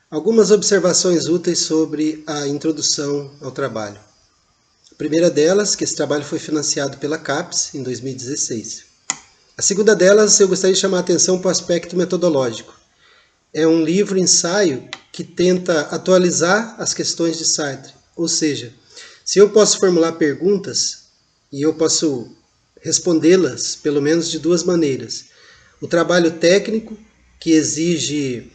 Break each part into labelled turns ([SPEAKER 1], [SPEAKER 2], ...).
[SPEAKER 1] Algumas observações úteis sobre a introdução ao trabalho. A primeira delas, que esse trabalho foi financiado pela CAPES em 2016. A segunda delas, eu gostaria de chamar a atenção para o aspecto metodológico. É um livro-ensaio que tenta atualizar as questões de Sartre. Ou seja, se eu posso formular perguntas e eu posso respondê-las pelo menos de duas maneiras. O trabalho técnico, que exige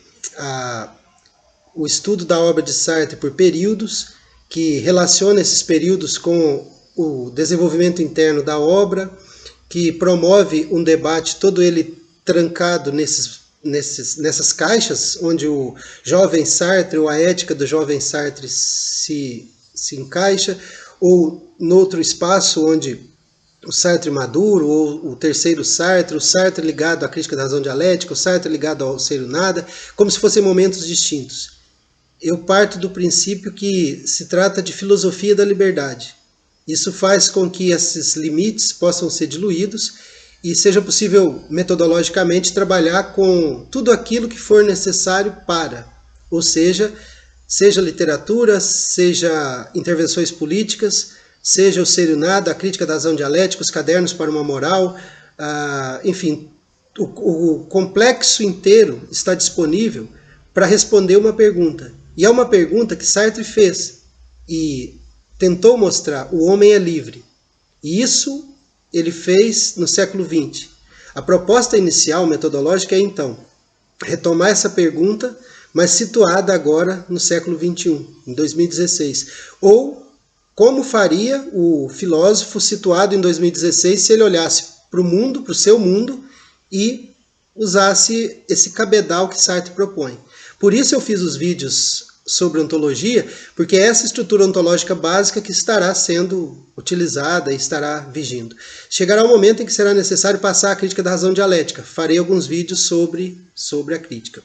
[SPEAKER 1] o estudo da obra de Sartre por períodos, que relaciona esses períodos com o desenvolvimento interno da obra, que promove um debate todo ele trancado nessas caixas, onde o jovem Sartre ou a ética do jovem Sartre se encaixa, ou noutro espaço onde o Sartre maduro, ou o terceiro Sartre, o Sartre ligado à crítica da razão dialética, o Sartre ligado ao ser o nada, como se fossem momentos distintos. Eu parto do princípio que se trata de filosofia da liberdade. Isso faz com que esses limites possam ser diluídos e seja possível metodologicamente trabalhar com tudo aquilo que for necessário para, ou seja literatura, seja intervenções políticas, seja o ser e o nada, a crítica da razão dialética, os cadernos para uma moral, enfim, o complexo inteiro está disponível para responder uma pergunta. E é uma pergunta que Sartre fez e tentou mostrar: o homem é livre. E isso ele fez no século XX. A proposta inicial metodológica é, então, retomar essa pergunta, mas situada agora no século XXI, em 2016. Ou como faria o filósofo situado em 2016 se ele olhasse para o mundo, para o seu mundo, e usasse esse cabedal que Sartre propõe. Por isso eu fiz os vídeos sobre ontologia, porque é essa estrutura ontológica básica que estará sendo utilizada e estará vigindo. Chegará um momento em que será necessário passar a crítica da razão dialética. Farei alguns vídeos sobre a crítica.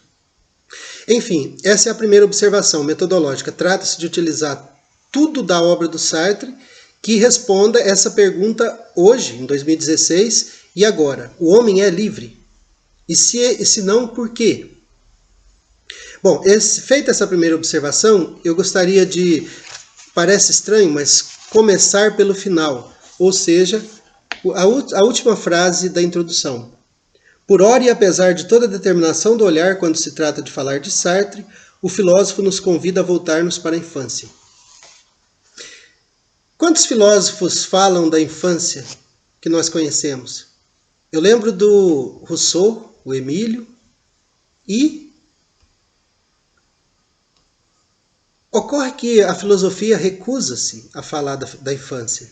[SPEAKER 1] Enfim, essa é a primeira observação metodológica. Trata-se de utilizar tudo da obra do Sartre que responda essa pergunta hoje, em 2016, e agora. O homem é livre? E se não, por quê? Bom, feita essa primeira observação, eu gostaria de, parece estranho, mas começar pelo final, ou seja, a última frase da introdução. Por ora e apesar de toda a determinação do olhar quando se trata de falar de Sartre, o filósofo nos convida a voltar-nos para a infância. Quantos filósofos falam da infância que nós conhecemos? Eu lembro do Rousseau, o Emílio, e ocorre que a filosofia recusa-se a falar da infância.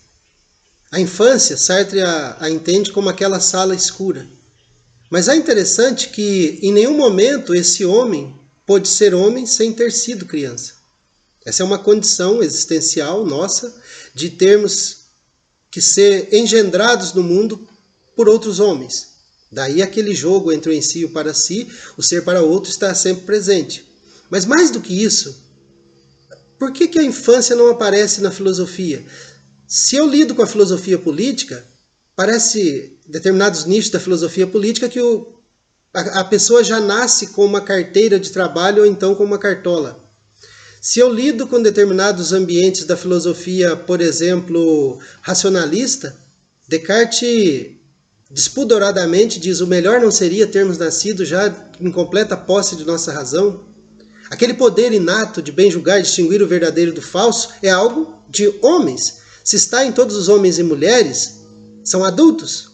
[SPEAKER 1] A infância, Sartre a entende como aquela sala escura. Mas é interessante que em nenhum momento esse homem pôde ser homem sem ter sido criança. Essa é uma condição existencial nossa de termos que ser engendrados no mundo por outros homens. Daí aquele jogo entre o em si e o para si, o ser para outro está sempre presente. Mas mais do que isso, por que a infância não aparece na filosofia? Se eu lido com a filosofia política, parece determinados nichos da filosofia política que a pessoa já nasce com uma carteira de trabalho ou então com uma cartola. Se eu lido com determinados ambientes da filosofia, por exemplo, racionalista, Descartes despudoradamente diz: o melhor não seria termos nascido já em completa posse de nossa razão? Aquele poder inato de bem julgar, distinguir o verdadeiro do falso, é algo de homens. Se está em todos os homens e mulheres, são adultos,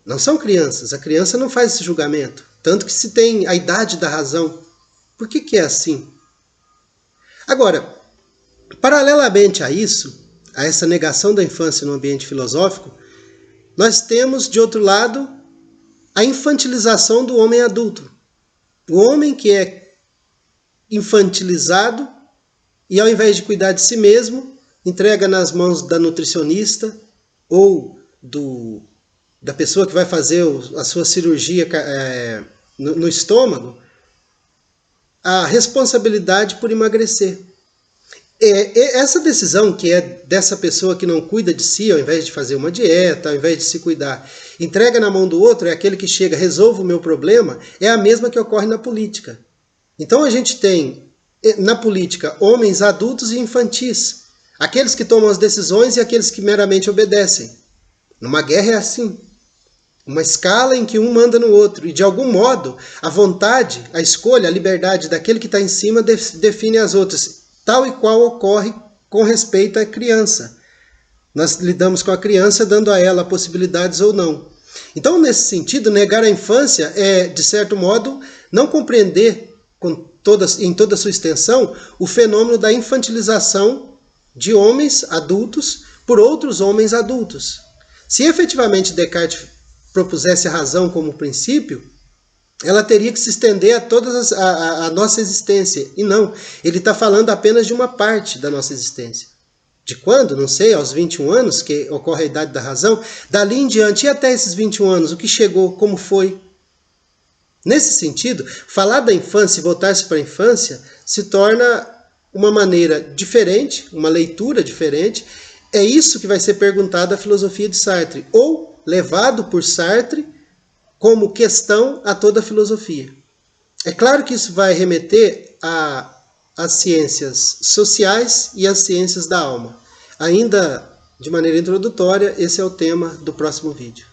[SPEAKER 1] não são crianças. A criança não faz esse julgamento. Tanto que se tem a idade da razão. Por que é assim? Agora, paralelamente a isso, a essa negação da infância no ambiente filosófico, nós temos, de outro lado, a infantilização do homem adulto. O homem que é infantilizado e, ao invés de cuidar de si mesmo, entrega nas mãos da nutricionista ou da pessoa que vai fazer a sua cirurgia no estômago, a responsabilidade por emagrecer. Essa decisão que é dessa pessoa que não cuida de si, ao invés de fazer uma dieta, ao invés de se cuidar, entrega na mão do outro, é aquele que chega, resolve o meu problema, é a mesma que ocorre na política. Então a gente tem na política, homens adultos e infantis, aqueles que tomam as decisões e aqueles que meramente obedecem. Numa guerra é assim, uma escala em que um manda no outro, e de algum modo a vontade, a escolha, a liberdade daquele que está em cima define as outras, tal e qual ocorre com respeito à criança. Nós lidamos com a criança dando a ela possibilidades ou não. Então, nesse sentido, negar a infância é, de certo modo, não compreender em toda a sua extensão o fenômeno da infantilização de homens adultos por outros homens adultos. Se efetivamente Descartes propusesse a razão como princípio, ela teria que se estender a toda a nossa existência. E não, ele está falando apenas de uma parte da nossa existência. De quando? Não sei, aos 21 anos, que ocorre a idade da razão. Dali em diante, e até esses 21 anos, o que chegou, como foi? Nesse sentido, falar da infância e voltar-se para a infância se torna uma maneira diferente, uma leitura diferente. É isso que vai ser perguntado à filosofia de Sartre, ou levado por Sartre como questão a toda a filosofia. É claro que isso vai remeter às ciências sociais e às ciências da alma. Ainda de maneira introdutória, esse é o tema do próximo vídeo.